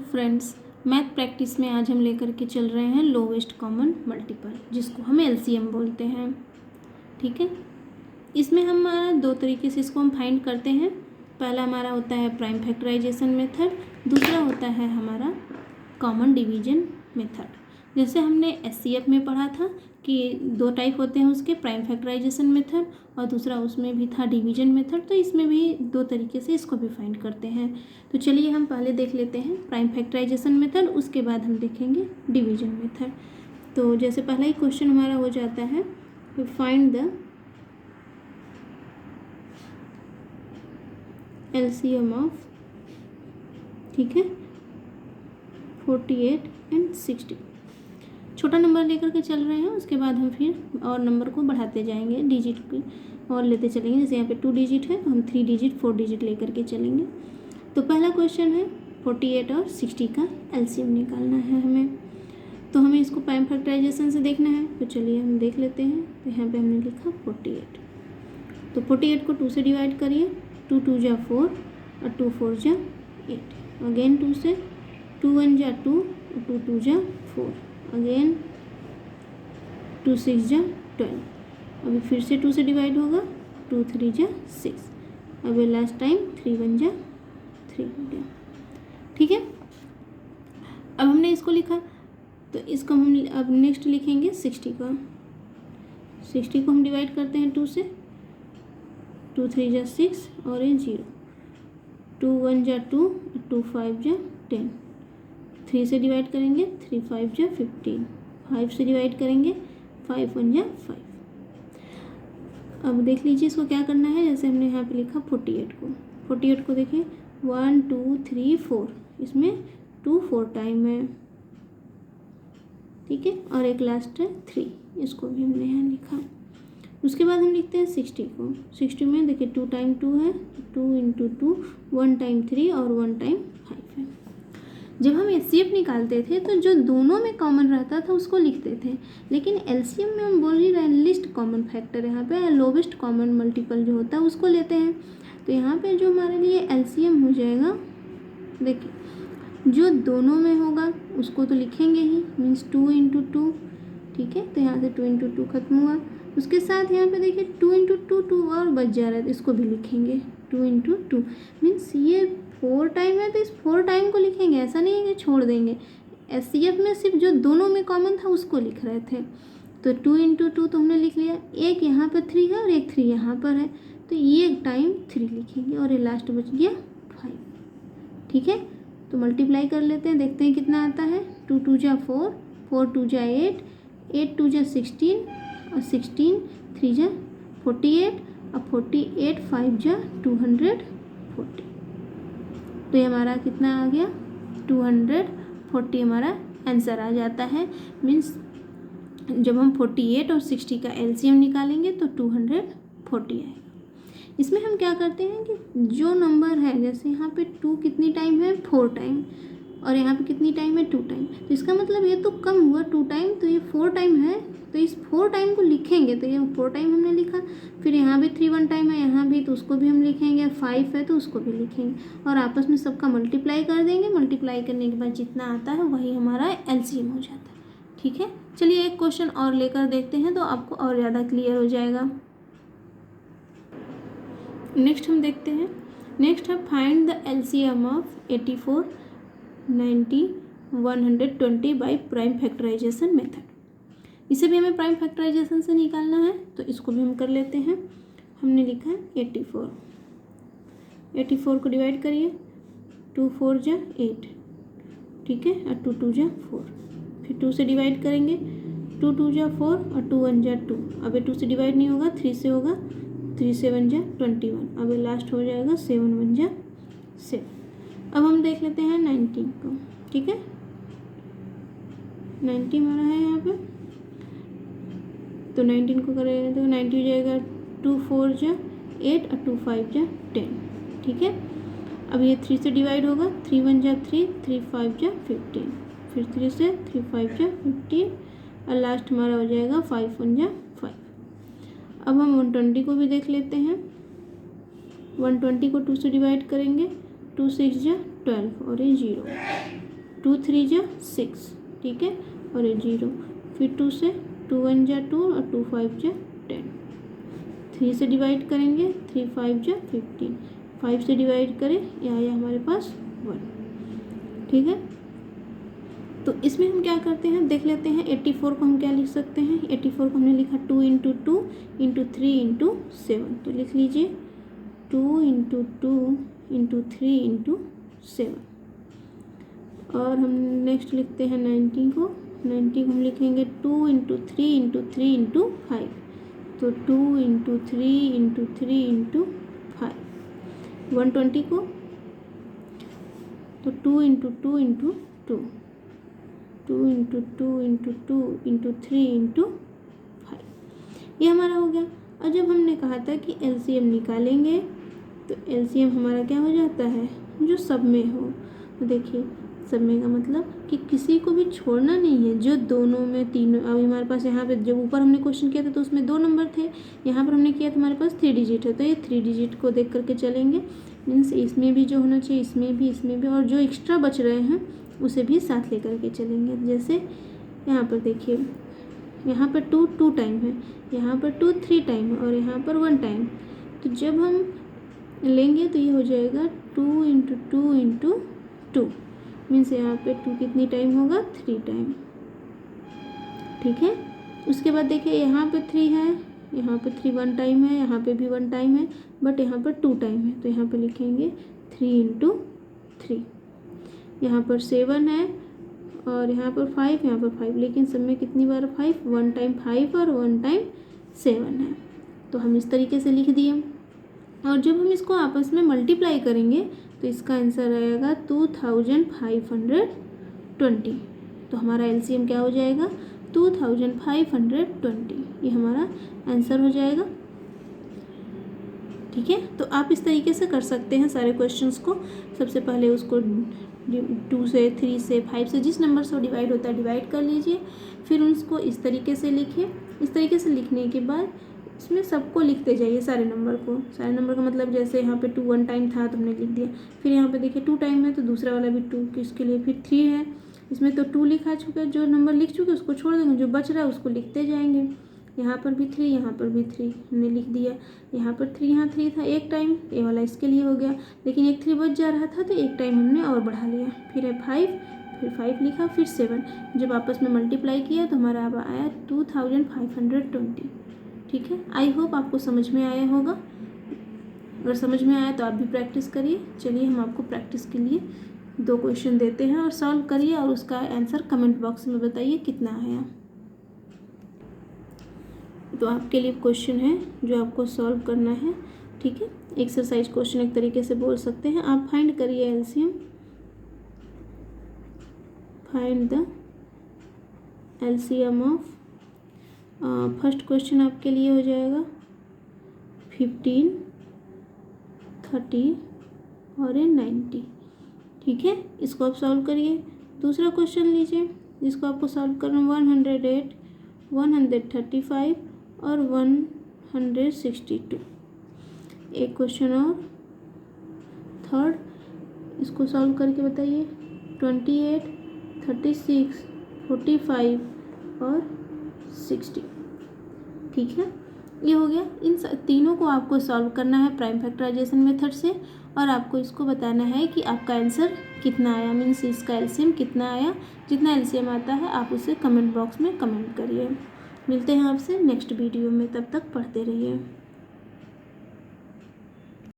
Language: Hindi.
फ्रेंड्स, मैथ प्रैक्टिस में आज हम लेकर के चल रहे हैं लोवेस्ट कॉमन मल्टीपल, जिसको हम एलसीएम बोलते हैं। ठीक है, इसमें हमारा दो तरीके से इसको हम फाइंड करते हैं। पहला हमारा होता है प्राइम फैक्टराइजेशन मेथड, दूसरा होता है हमारा कॉमन डिवीजन मेथड। जैसे हमने एचसीएफ में पढ़ा था कि दो टाइप होते हैं उसके, प्राइम फैक्टराइजेशन मेथड और दूसरा उसमें भी था डिवीजन मेथड। तो इसमें भी दो तरीके से इसको भी फाइंड करते हैं। तो चलिए हम पहले देख लेते हैं प्राइम फैक्टराइजेशन मेथड, उसके बाद हम देखेंगे डिवीजन मेथड। तो जैसे पहला ही क्वेश्चन हमारा हो जाता है, फाइंड द एलसीएम ऑफ, ठीक है, 48 एंड 60। छोटा नंबर लेकर के चल रहे हैं, उसके बाद हम फिर और नंबर को बढ़ाते जाएंगे, डिजिट की और लेते चलेंगे। जैसे यहाँ पे 2 डिजिट है तो हम 3 डिजिट 4 डिजिट लेकर के चलेंगे। तो पहला क्वेश्चन है 48 और 60 का एलसीएम निकालना है हमें। तो हमें इसको प्राइम फैक्टराइजेशन से देखना है। तो चलिए हम देख लेते हैं। तो यहाँ पे हमने लिखा 48। तो 48 को 2 से डिवाइड करिए, 2 2 जा 4 और 2 4 जा 8। अगेन 2 से, 2 1 जा 2 और 2 2 जा 4। अगेन 2 6 जा 12। अभी फिर से 2 से डिवाइड होगा, 2 3 जा 6। अभी लास्ट टाइम 3 1 जा 3 हो गया। ठीक है, अब हमने इसको लिखा, तो इसको हम अब नेक्स्ट लिखेंगे 60 का। 60 को हम डिवाइड करते हैं 2 से, 2 3 जा 6 और ये 0। 2 1 जा 2, 2 5 जा 10। 3 से डिवाइड करेंगे, 3 5 जा 15। 5 से डिवाइड करेंगे, 5 1 जा 5। अब देख लीजिए इसको क्या करना है। जैसे हमने यहाँ पे लिखा 48 को देखिए 1 2 3 4, इसमें 2 4 टाइम है। ठीक है, और एक लास्ट है 3, इसको भी हमने यहाँ लिखा। उसके बाद हम लिखते हैं 60 को। 60 में देखिए 2 टाइम 2 है, 2 इंटू 2, 1 टाइम 3 और 1 टाइम 5 है। जब हम एचसीएफ निकालते थे तो जो दोनों में कॉमन रहता था उसको लिखते थे, लेकिन एलसीएम में हम बोल ही रहे हैं लिस्ट कॉमन फैक्टर, यहाँ पे लोवेस्ट कॉमन मल्टीपल जो होता है उसको लेते हैं। तो यहाँ पे जो हमारे लिए एलसीएम हो जाएगा, देखिए जो दोनों में होगा उसको तो लिखेंगे ही, मीन्स 2 इंटू 2। ठीक है, तो यहाँ से 2 इंटू 2 खत्म हुआ। उसके साथ यहाँ पे देखिए 2 इंटू 2 2 और बच जा रहा है, तो इसको भी लिखेंगे 2 इंटू 2। मीन्स ये 4 टाइम है तो इस 4 टाइम को लिखेंगे, ऐसा नहीं है कि छोड़ देंगे। एचसीएफ में सिर्फ जो दोनों में कॉमन था उसको लिख रहे थे। तो 2 इंटू 2 तो हमने लिख लिया, एक यहाँ पर 3 है और एक 3 यहाँ पर है, तो ये टाइम 3 लिखेंगे और ये लास्ट बच गया 5। ठीक है, तो मल्टीप्लाई कर लेते हैं, देखते हैं कितना आता है। 2 2 जा 4, 4 2 जा 8, 8 2 जा 16 और 16 3 जा 48 और 48 5 जा 240। तो ये हमारा कितना आ गया, 240 हमारा आंसर आ जाता है। मीन्स जब हम 48 और 60 का एलसीएम निकालेंगे तो 240 आएगा। इसमें हम क्या करते हैं कि जो नंबर है, जैसे यहाँ पे 2 कितनी टाइम है, 4 टाइम, और यहाँ पे कितनी टाइम है, 2 टाइम। तो इसका मतलब ये तो कम हुआ 2 टाइम, तो ये 4 टाइम है, तो इस 4 टाइम को लिखेंगे। तो ये 4 टाइम हमने लिखा। फिर यहाँ भी 3 1 टाइम है, यहाँ भी, तो उसको भी हम लिखेंगे। 5 है तो उसको भी लिखेंगे और आपस में सबका मल्टीप्लाई कर देंगे। मल्टीप्लाई करने के बाद जितना आता है वही हमारा एलसीएम हो जाता है। ठीक है, चलिए एक क्वेश्चन और लेकर देखते हैं तो आपको और ज़्यादा क्लियर हो जाएगा। नेक्स्ट हम देखते हैं, नेक्स्ट है find the LCM of 84 90 120 by prime factorization method. इसे भी हमें प्राइम फैक्टराइजेशन से निकालना है, तो इसको भी हम कर लेते हैं। हमने लिखा है 84। 84 को डिवाइड करिए, 2 4 जा 8। ठीक है, और 2 2 जा 4। फिर 2 से डिवाइड करेंगे, 2 2 जा 4 और 2 1 जा 2। अब 2 से डिवाइड नहीं होगा, 3 से होगा, 3 7 जा 21। अब लास्ट हो जाएगा 7 1 जा 7। अब हम देख लेते हैं 19 को। ठीक है, 90 हमारा है यहाँ पे, तो 19 को करेंगे तो 90 हो जाएगा 2 4 जा 8 और 2 5 जा 10। ठीक है, अब ये 3 से डिवाइड होगा, 3 1 जा 3, 3 5 जा 15। फिर 3 से, 3 5 जा 15 और लास्ट हमारा हो जाएगा 5 1 जा 5। अब हम 120 को भी देख लेते हैं। 120 को 2 से डिवाइड करेंगे, 2 6 जा 12 और ये 0। 2 3 जा 6, ठीक है, और ये 0, फिर 2 से 2 1 जा 2 और 2 5 जा 10, 3 से डिवाइड करेंगे 3 5 जा 15, 5 से डिवाइड करें ये आया हमारे पास 1, ठीक है। तो इसमें हम क्या करते हैं देख लेते हैं। 84 को हम क्या लिख सकते हैं, 84 को हमने लिखा 2 × 2 × 3 × 7, तो लिख लीजिए 2 × 2 × 3 × 7। और हम नेक्स्ट लिखते हैं 90 को, 90 को हम लिखेंगे 2 × 3 × 3 × 5, तो 2 × 3 × 3 × 5। 120 को तो 2 × 2 × 2, 2 × 2 × 2 × 3 × 5, ये हमारा हो गया। और जब हमने कहा था कि एलसीएम निकालेंगे तो एलसीएम हमारा क्या हो जाता है, जो सब में हो। तो देखिए सब में का मतलब कि किसी को भी छोड़ना नहीं है, जो दोनों में तीनों। अभी हमारे पास यहाँ पे जब ऊपर हमने क्वेश्चन किया था तो उसमें 2 नंबर थे, यहाँ पर हमने किया तो हमारे पास 3 डिजिट है, तो ये 3 डिजिट को देख करके चलेंगे। मीन्स इसमें भी जो होना चाहिए इसमें भी, और जो एक्स्ट्रा बच रहे हैं उसे भी साथ लेकर के चलेंगे। जैसे यहाँ पर देखिए, यहाँ पर 2 टाइम है, यहाँ पर 2 3 टाइम है और यहाँ पर 1 टाइम। तो जब हम लेंगे तो ये हो जाएगा 2 × 2 × 2, मीन्स यहाँ पे 2 कितनी टाइम होगा, 3 टाइम, ठीक है। उसके बाद देखिए यहाँ पे 3 है, यहाँ पे 3 1 टाइम है, यहाँ पे भी 1 टाइम है, बट यहाँ पर 2 टाइम है, तो यहाँ पे लिखेंगे 3 × 3। यहाँ पर 7 है और यहाँ पर 5, यहाँ पर 5, लेकिन सब में कितनी बार 5, 1 टाइम 5 और 1 टाइम 7 है। तो हम इस तरीके से लिख दिए। और जब हम इसको आपस में मल्टीप्लाई करेंगे तो इसका आंसर आएगा 2520। तो हमारा एलसीएम क्या हो जाएगा, 2520, ये हमारा आंसर हो जाएगा, ठीक है। तो आप इस तरीके से कर सकते हैं सारे क्वेश्चंस को। सबसे पहले उसको 2 से 3 से 5 से जिस नंबर से डिवाइड होता है डिवाइड कर लीजिए, फिर उसको इस तरीके से लिखिए। इस तरीके से लिखने के बाद इसमें सबको लिखते जाइए, सारे नंबर को। सारे नंबर का मतलब जैसे यहाँ पे 2 1 टाइम था तो हमने लिख दिया, फिर यहाँ पे देखिए 2 टाइम है तो दूसरा वाला भी 2 किसके लिए, फिर 3 है, इसमें तो 2 लिखा चुका है, जो नंबर लिख चुके उसको छोड़ देंगे, जो बच रहा है उसको लिखते जाएंगे। यहाँ पर भी 3, यहाँ पर भी 3 हमने लिख दिया, यहाँ पर 3, यहाँ 3 था 1 टाइम, ये वाला इसके लिए हो गया, लेकिन एक 3 बच जा रहा था तो 1 टाइम हमने और बढ़ा लिया, फिर है 5, फिर 5 लिखा, फिर 7, जब आपस में मल्टीप्लाई किया तो हमारा अब आया 2520, ठीक है। आई होप आपको समझ में आया होगा। अगर समझ में आया तो आप भी प्रैक्टिस करिए। चलिए हम आपको प्रैक्टिस के लिए 2 क्वेश्चन देते हैं और सॉल्व करिए और उसका आंसर कमेंट बॉक्स में बताइए कितना आया। तो आपके लिए क्वेश्चन है जो आपको सॉल्व करना है, ठीक है। एक्सरसाइज क्वेश्चन एक तरीके से बोल सकते हैं। आप फाइंड करिए LCM, find the LCM of, first question आपके लिए हो जाएगा 15, 30 और 90, ठीक है। इसको आप सॉल्व करिए। दूसरा क्वेश्चन लीजिए जिसको आपको सॉल्व करना 108, 135 और 162। एक क्वेश्चन और थर्ड, इसको सॉल्व करके बताइए 28, 36, 45 और 60, ठीक है। ये हो गया। इन तीनों को आपको सॉल्व करना है प्राइम फैक्टराइजेशन मेथड से, और आपको इसको बताना है कि आपका आंसर कितना आया, मीन्स इसका एलसीएम कितना आया। जितना एलसीएम आता है आप उसे कमेंट बॉक्स में कमेंट करिए। मिलते हैं आपसे नेक्स्ट वीडियो में, तब तक पढ़ते रहिए।